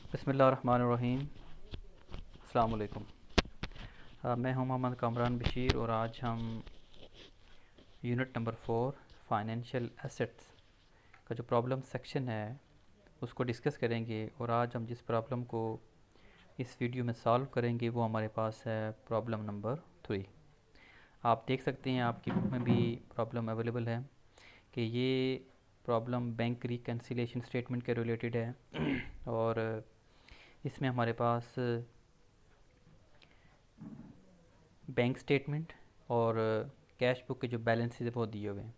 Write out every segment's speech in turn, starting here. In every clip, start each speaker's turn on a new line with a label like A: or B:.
A: बिस्मिल्लाहिर्रहमानिर्रहीम। अस्सलाम वालेकुम। मैं हूं मोहम्मद कामरान बशीर और आज हम यूनिट नंबर 4 फाइनेंशियल एसेट्स का जो प्रॉब्लम सेक्शन है उसको डिस्कस करेंगे। और आज हम जिस प्रॉब्लम को इस वीडियो में सॉल्व करेंगे वो हमारे पास है प्रॉब्लम नंबर 3। आप देख सकते हैं आपकी बुक में भी प्रॉब्लम अवेलेबल है कि ये प्रॉब्लम बैंक रिकन्सिलिएशन स्टेटमेंट के रिलेटेड है और इसमें हमारे पास बैंक स्टेटमेंट और कैश बुक के जो बैलेंसेस है वो दिए हुए हैं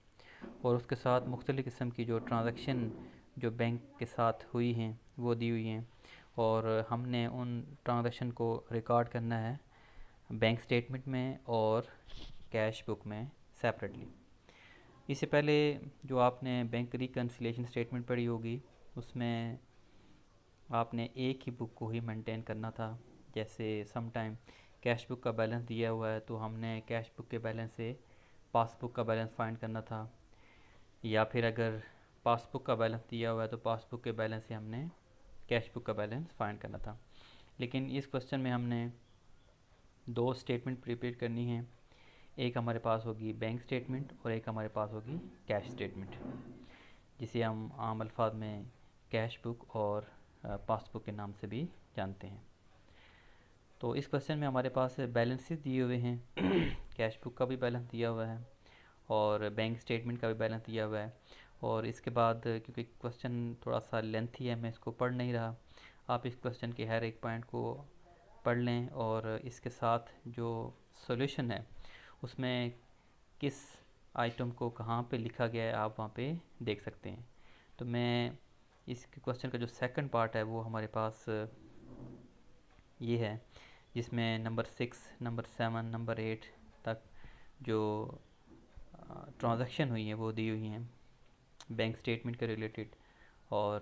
A: और उसके साथ मुख्तलिफ़ किस्म की जो ट्रांजैक्शन जो बैंक के साथ हुई हैं वो दी हुई हैं और हमने उन ट्रांजैक्शन को रिकॉर्ड करना है बैंक स्टेटमेंट में और कैश बुक में सेपरेटली। इससे पहले जो आपने बैंक रिकन्सिलिएशन स्टेटमेंट पढ़ी होगी उसमें आपने एक ही बुक को ही मेंटेन करना था। जैसे सम टाइम कैश बुक का बैलेंस दिया हुआ है तो हमने कैश बुक के बैलेंस से पासबुक का बैलेंस फाइंड करना था, या फिर अगर पासबुक का बैलेंस दिया हुआ है तो पासबुक के बैलेंस से हमने कैश बुक का बैलेंस फाइंड करना था। लेकिन इस क्वेश्चन में हमने दो स्टेटमेंट प्रिपेयर करनी है। एक हमारे पास होगी बैंक स्टेटमेंट और एक हमारे पास होगी कैश स्टेटमेंट, जिसे हम आम अल्फाज में कैश बुक और पासबुक के नाम से भी जानते हैं। तो इस क्वेश्चन में हमारे पास बैलेंसेस दिए हुए हैं कैश बुक का भी बैलेंस दिया हुआ है और बैंक स्टेटमेंट का भी बैलेंस दिया हुआ है। और इसके बाद क्योंकि क्वेश्चन थोड़ा सा लेंथी है मैं इसको पढ़ नहीं रहा, आप इस क्वेश्चन के हर एक पॉइंट को पढ़ लें और इसके साथ जो सॉल्यूशन है उसमें किस आइटम को कहाँ पे लिखा गया है आप वहाँ पे देख सकते हैं। तो मैं इस क्वेश्चन का जो सेकंड पार्ट है वो हमारे पास ये है, जिसमें नंबर 6, नंबर 7, नंबर 8 तक जो ट्रांजैक्शन हुई हैं वो दी हुई हैं बैंक स्टेटमेंट के रिलेटेड और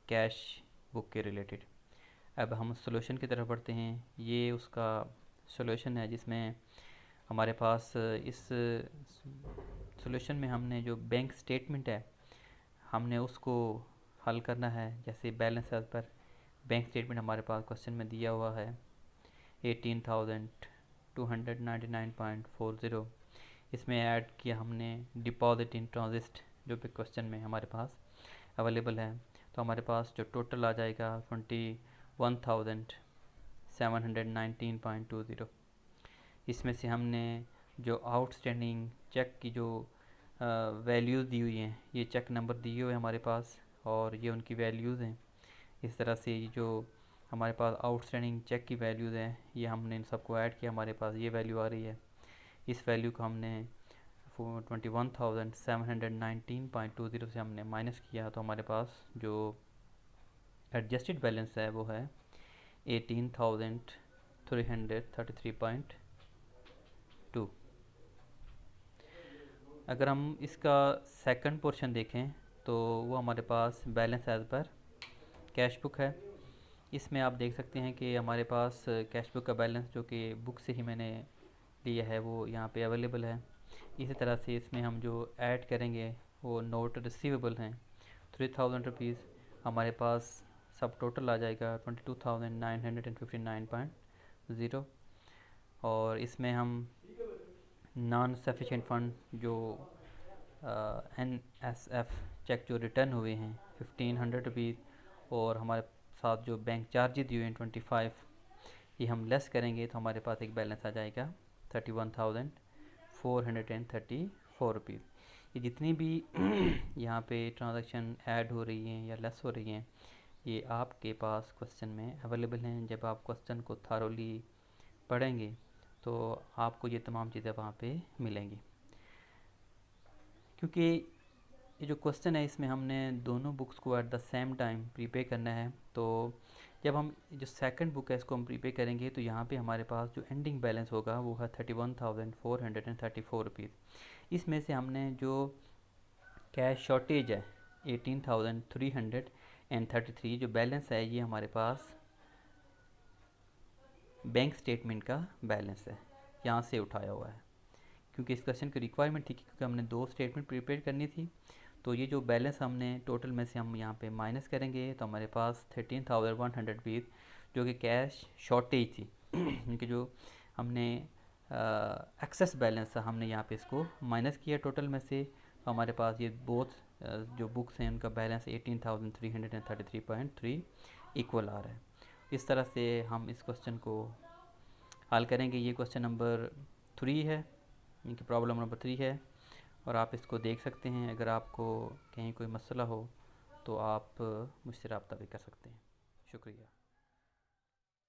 A: कैश बुक के रिलेटेड। अब हम सॉल्यूशन की तरफ बढ़ते हैं। ये उसका सॉल्यूशन है जिसमें हमारे पास इस सॉल्यूशन में हमने जो बैंक स्टेटमेंट है हमने उसको हल करना है। जैसे balance as per bank statement हमारे पास क्वेश्चन में दिया हुआ है 18,299.40। इसमें ऐड किया हमने डिपॉजिट इन ट्रांजिट जो भी क्वेश्चन में हमारे पास अवेलेबल है। तो हमारे पास जो टोटल आ जाएगा 21,719.20। इसमें से हमने जो आउटस्टैंडिंग चेक की जो वैल्यूज़ दी हुई हैं, ये चेक नंबर दिए हुए हमारे पास और ये उनकी वैल्यूज़ हैं। इस तरह से जो हमारे पास आउटस्टैंडिंग चेक की वैल्यूज़ हैं ये हमने इन सबको ऐड किया, हमारे पास ये वैल्यू आ रही है। इस वैल्यू को हमने 21,719.20 से हमने माइनस किया तो हमारे पास जो एडजस्टेड बैलेंस है वो है 18,333.2। अगर हम इसका सेकंड पोर्शन देखें तो वो हमारे पास बैलेंस एज पर कैश बुक है। इसमें आप देख सकते हैं कि हमारे पास कैश बुक का बैलेंस जो कि बुक से ही मैंने लिया है वो यहाँ पे अवेलेबल है। इसी तरह से इसमें हम जो ऐड करेंगे वो नोट रिसीवेबल हैं 3,000 रुपीज़। हमारे पास सब टोटल आ जाएगा 22,959.0। और इसमें हम नॉन सफिशिएंट फ़ंड जो NSF चेक जो रिटर्न हुए हैं 1,500 रुपीज़ और हमारे साथ जो बैंक चार्जेस दिए हुए हैं 25, ये हम लेस करेंगे तो हमारे पास एक बैलेंस आ जाएगा 31,434 रुपीज़। ये जितनी भी यहाँ पे ट्रांजैक्शन ऐड हो रही हैं या लेस हो रही हैं ये आपके पास क्वेश्चन में अवेलेबल हैं। जब आप क्वेश्चन को थारोली पढ़ेंगे तो आपको ये तमाम चीज़ें वहाँ पे मिलेंगी। क्योंकि ये जो क्वेश्चन है इसमें हमने दोनों बुक्स को at the same time prepare करना है, तो जब हम जो सेकंड बुक है इसको हम प्रीपेयर करेंगे तो यहाँ पे हमारे पास जो एंडिंग बैलेंस होगा वो है 31,434 रुपीज़। इसमें से हमने जो कैश शॉर्टेज है 18,333 जो बैलेंस है ये हमारे पास बैंक स्टेटमेंट का बैलेंस है, यहाँ से उठाया हुआ है। क्योंकि इस क्वेश्चन की रिक्वायरमेंट थी क्योंकि हमने दो स्टेटमेंट प्रिपेयर करनी थी तो ये जो बैलेंस हमने टोटल में से हम यहाँ पे माइनस करेंगे तो हमारे पास 13,120 जो कि कैश शॉर्टेज थी क्योंकि जो हमने एक्सेस बैलेंस था हमने यहाँ पे इसको माइनस किया टोटल में से, तो हमारे पास ये बोथ जो बुक्स हैं उनका बैलेंस 18,333.3 इक्वल आ रहा है। इस तरह से हम इस क्वेश्चन को हल करेंगे। ये क्वेश्चन नंबर 3 है, इनकी प्रॉब्लम नंबर 3 है और आप इसको देख सकते हैं। अगर आपको कहीं कोई मसला हो तो आप मुझसे रब्ता भी कर सकते हैं। शुक्रिया।